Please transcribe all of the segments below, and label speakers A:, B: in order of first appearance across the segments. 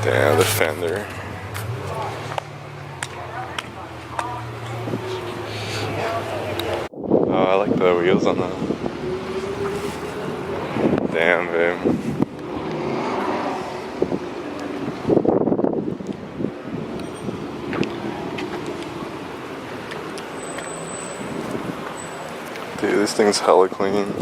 A: Damn, the fender. Oh, I like the wheels on that. Damn, babe. Dude, this thing's hella clean.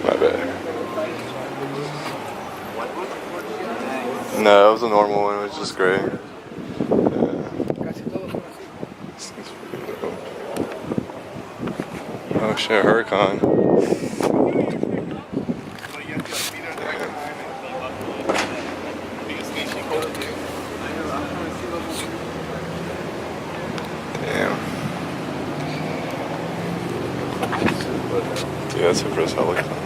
A: My bad. No, it was a normal one, it was just gray. Yeah. Oh shit, Huracan. Damn. Yeah, that's a first helicopter.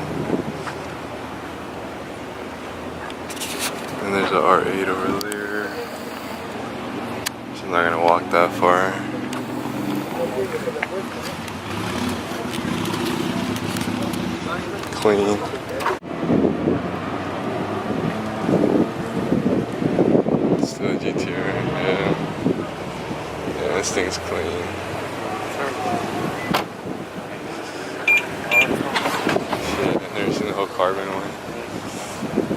A: And there's an R8 over there. So I'm not gonna walk that far. Clean. Still a GTR, yeah. Yeah, this thing's clean. Shit, I've never seen the whole carbon one.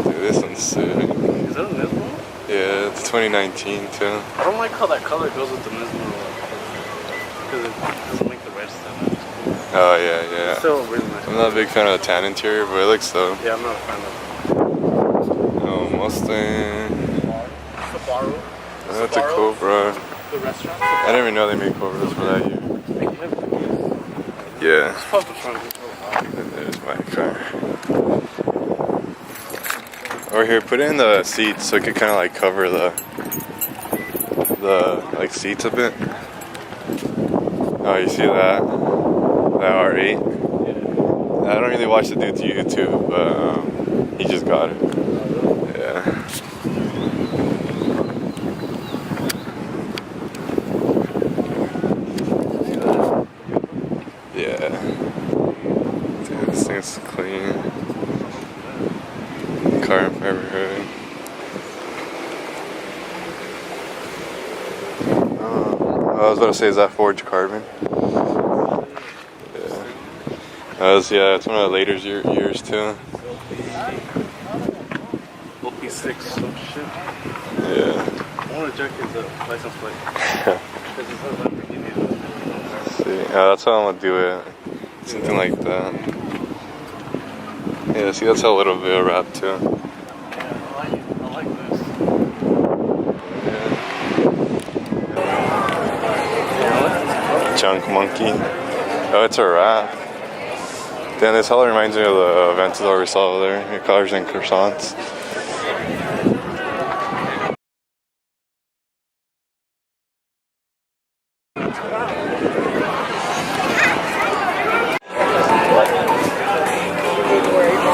A: Dude, this one's sick.
B: Is that a Nismo?
A: Yeah, it's 2019 too.
B: I don't like how that color goes with the Nismo. Because it doesn't make the red stuff.
A: Oh yeah, yeah.
B: It's still really nice.
A: I'm not a big fan of the tan interior, but it looks dope.
B: Yeah, I'm not a fan of it.
A: Oh, Mustang.
B: Subaru.
A: That's a Cobra.
B: The restaurant.
A: I didn't even know they made Cobras for that year. Yeah.
B: Let's pop the front.
A: And there's my car. Over here, put it in the seats so it could kind of like cover the like seats a bit. Oh, you see that? That R8. I don't really watch the dude's YouTube, but he just got it. Yeah. Yeah. Dude, this thing's clean. Carbon fiber hood. I was about to say, is that forged carbon? Yeah, it's one of the later years too.
B: OP6, some shit.
A: Yeah.
B: I want to check his license plate. Because it's a Lamborghini.
A: See, yeah, that's how I'm gonna do it. Something like that. Yeah, see, that's a little bit of wrap too.
B: Yeah, I like this.
A: Yeah. Junk monkey. Oh, it's a wrap. Damn, this hella reminds me of the Aventador we saw over there. Your Cars and Croissants.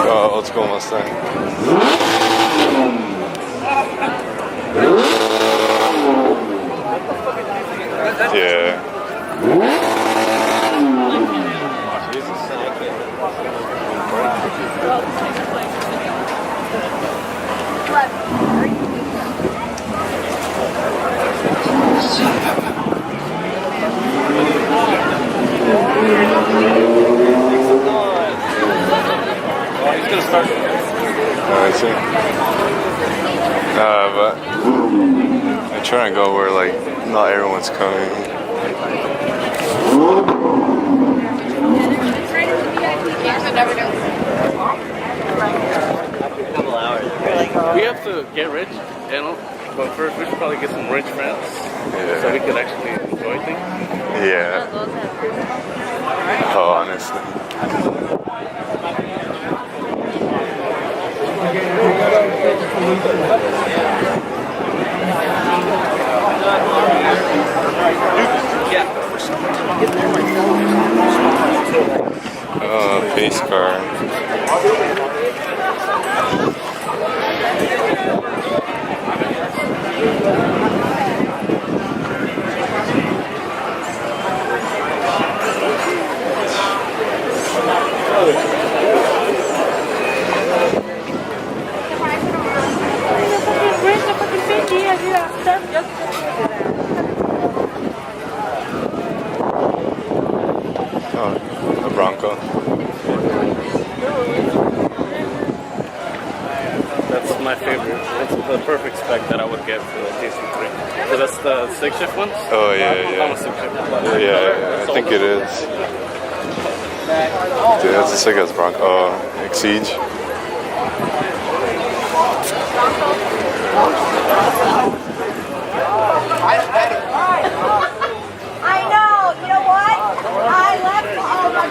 A: Oh, old school Mustang. Yeah.
B: He's gonna start.
A: I see. But I'm trying to go where like not everyone's coming.
B: We have to get rich, you know, but first we should probably get some rich friends,
A: Yeah.
B: so we can actually enjoy things.
A: Yeah. Oh, honestly. Oh, pace car. Oh, a Bronco.
B: That's my favorite. That's the perfect spec that I would get for the TC3. So that's the 6-shift one?
A: Oh yeah, yeah. Yeah, I think it is. Dude, that's the sick ass Bronco. Oh, Exige.
C: I know. You know what? I left. Oh my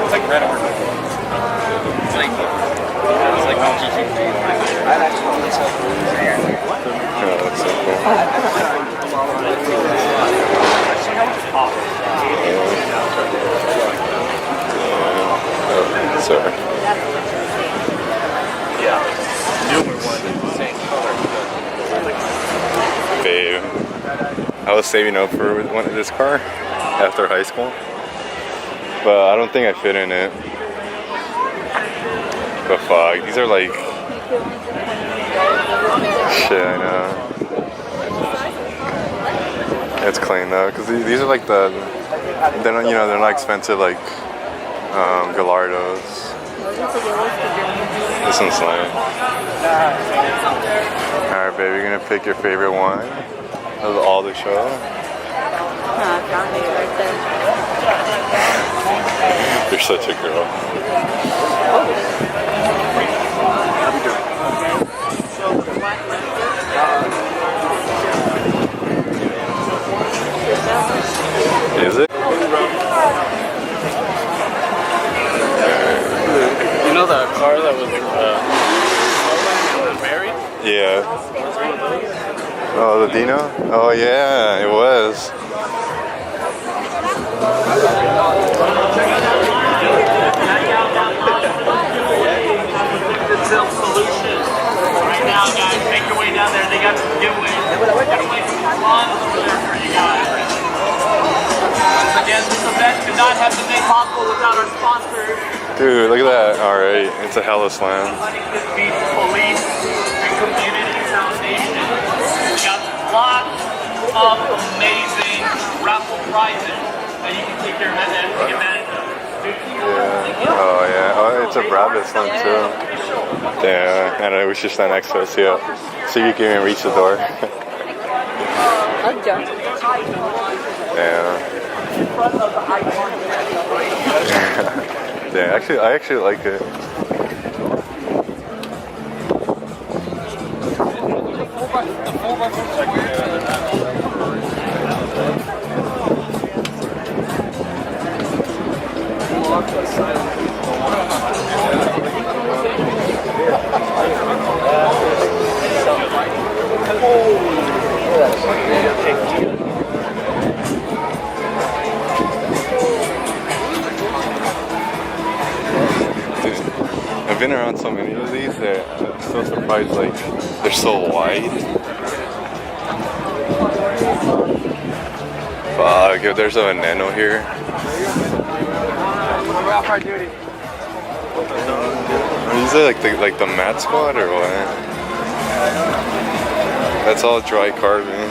B: It's like red art. It's like
A: Oh, that's so cool. Oh, sorry.
B: newer one, same color.
A: Babe, I was saving up for this car after high school, but I don't think I fit in it. But fuck, these are like shit. I know. It's clean though, because these are like they're not, they're not expensive like Gallardos. This one's lame. Alright, baby, you're gonna pick your favorite wine of all the show.
C: I found it right there.
A: You're such a girl. Is it?
B: You know the car that was married?
A: Yeah. Oh, the Dino? Oh yeah, it was.
D: Solutions. Right now, guys, make your way down there. They got some giveaways. Giveaways for fun for you guys. Once again, this event could not have been made possible without our sponsors.
A: Dude, look at that. Alright, it's a hella slam.
D: Huntington Beach Police and Community Foundation. We got lots of amazing raffle prizes that you can take advantage of.
A: Oh yeah. Oh, it's a Brabus one too. Yeah, I know, we should stand next to us, yeah. So you can even reach the door.
C: I'll jump.
A: Yeah. Yeah, I actually like it. I've been around so many of these that I'm so surprised, like, they're so wide. Fuck, if there's a Nano here. Is it like the Mat Squad or what? That's all dry carbon.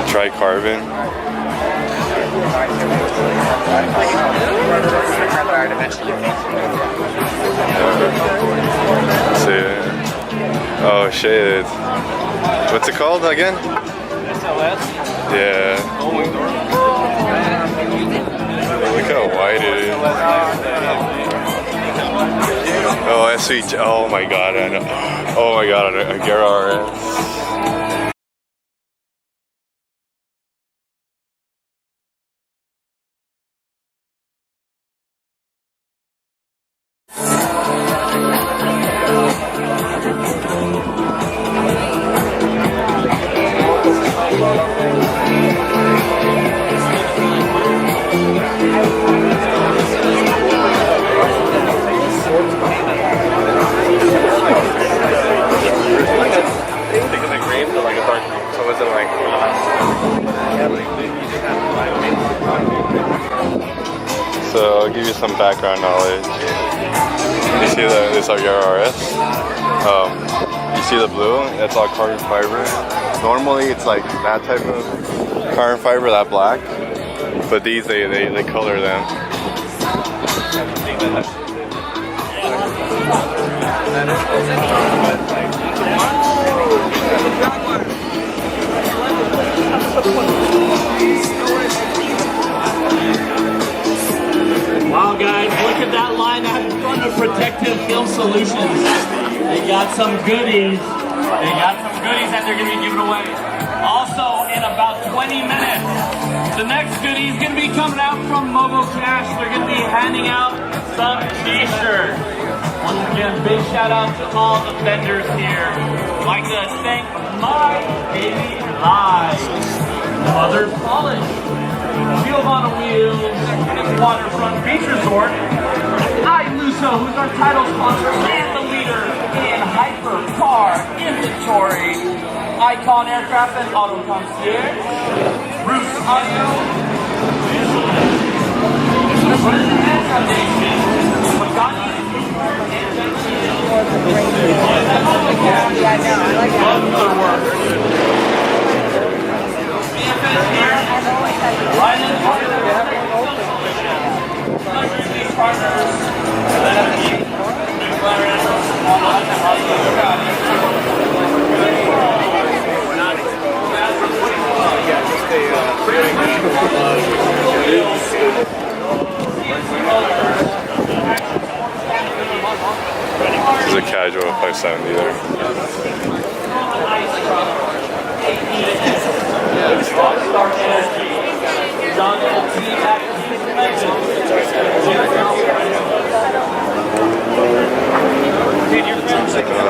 A: Dry carbon. Let's see. Oh shit. What's it called again?
B: SLS?
A: Yeah. Look how wide it is. Oh, SVT. Oh my god. Oh my god, a Gara RS. So I'll give you some background knowledge. You see that this is our RS. You see the blue? That's all carbon fiber. Normally it's like that type of carbon fiber, that black. But these they color them.
D: Wow, guys, look at that line out in front of Protective Film Solutions. They got some goodies. That they're going to be giving away. Also, in about 20 minutes, the next goodie is going to be coming out from Mobile Cash. They're going to be handing out some t-shirts. Once again, big shout out to all the vendors here. I'd like to thank My Baby Live, Mother Polish, Giovanna Wheels, Waterfront Beach Resort, Luso, who's our title sponsor and the leader in hyper car inventory, Icon Aircraft and Auto Concierge, Bruce Audio, President Foundation, Pagani,
A: This is a casual 570 there. Oh,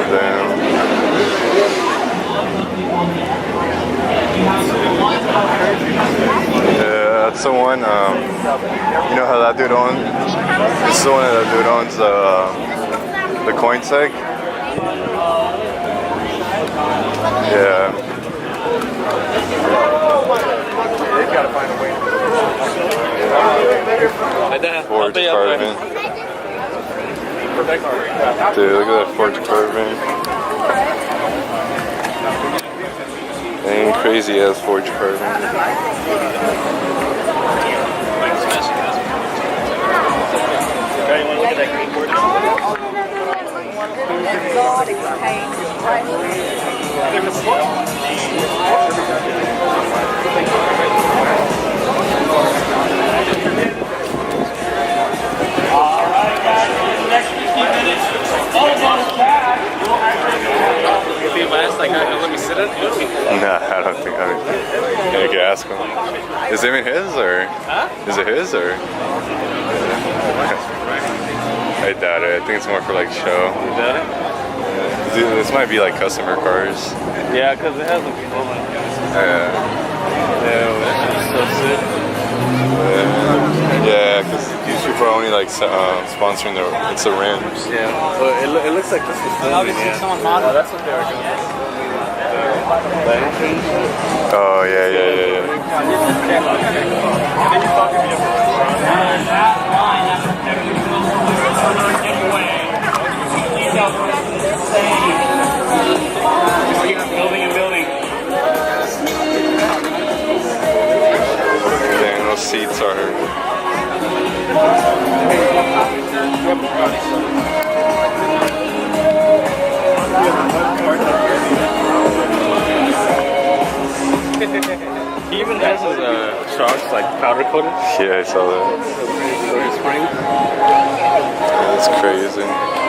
A: damn. Yeah, that's the one, you know how that dude owns? This is the one that dude owns the coin seg? Yeah. They've got to find a way. Forge carbon. Dude, look at that forge carbon. Ain't crazy ass forge carbon.
D: Alright guys, in the next 15 minutes, all about cash.
B: Let me sit in it?
A: Nah, I don't think I can ask him. Is it even his or?
B: Huh?
A: Is it his or? I doubt it. I think it's more for like show.
B: You doubt it?
A: Dude, this might be like customer cars.
B: Yeah, because it has a woman.
A: Yeah.
B: Yeah, that's so sick.
A: Yeah, because these people are only like sponsoring it's the rims.
B: Yeah, but it looks like this is filming, yeah. Oh, that's what they were doing.
A: Oh, yeah. Damn, those seats are...
B: He even has his shocks like powder coated.
A: Yeah, I saw that.
B: Springs.
A: That's crazy.